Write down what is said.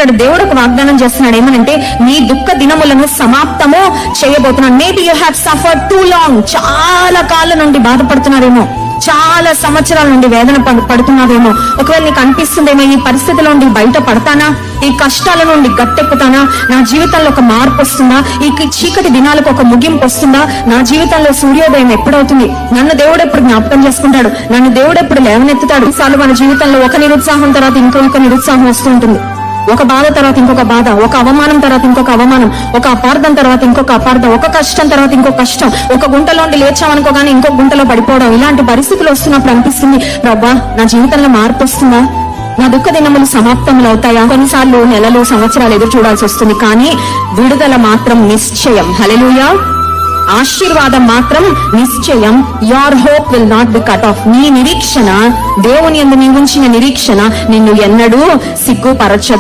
ఇక్కడ దేవుడు ఒక వాగ్దానం చేస్తున్నాడు. ఏమనంటే నీ దుఃఖ దినములను సమాప్తము చేయబోతున్నాను. Maybe you have suffered two long. చాలా కాలం నుండి బాధపడుతున్నారేమో, చాలా సంవత్సరాల నుండి వేదన పడుతున్నావేమో. ఒకవేళ నీకు అనిపిస్తుందేమో, ఈ పరిస్థితిలో నుండి బయట పడతానా, ఈ కష్టాల నుండి గట్టెక్కుతానా, నా జీవితంలో ఒక మార్పు వస్తుందా, ఈ చీకటి దినాలకు ఒక ముగింపు వస్తుందా, నా జీవితంలో సూర్యోదయం ఎప్పుడవుతుంది, నన్ను దేవుడు ఎప్పుడు జ్ఞాపకం చేసుకుంటాడు, నన్ను దేవుడు ఎప్పుడు లేవనెత్తుతాడు. ఈసారి మన జీవితంలో ఒక నిరుత్సాహం తర్వాత ఇంకొక నిరుత్సాహం వస్తూ ఉంటుంది. ఒక బాధ తర్వాత ఇంకొక బాధ, ఒక అవమానం తర్వాత ఇంకొక అవమానం, ఒక అపార్థం తర్వాత ఇంకొక అపార్థం, ఒక కష్టం తర్వాత ఇంకొక కష్టం, ఒక గుంటలోండి లేచామనుకోగానే ఇంకొక గుంటలో పడిపోవడం. ఇలాంటి పరిస్థితులు వస్తున్నప్పుడు అనిపిస్తుంది, ప్రభా నా జీవితంలో మార్పు వస్తుందా, నా దుఃఖ దినములు సమాప్తములు అవుతాయా. కొన్నిసార్లు నెలలు సంవత్సరాలు ఎదురు చూడాల్సి వస్తుంది, కానీ విడుదల మాత్రం నిశ్చయం. హల్లెలూయా. ఆశీర్వాదం మాత్రం నిశ్చయం. Your hope will not be cut off. నీ నిరీక్షణ, దేవుని యందు నీ ఉంచిన నిరీక్షణ నిన్ను ఎన్నడూ సిగ్గుపరచదు.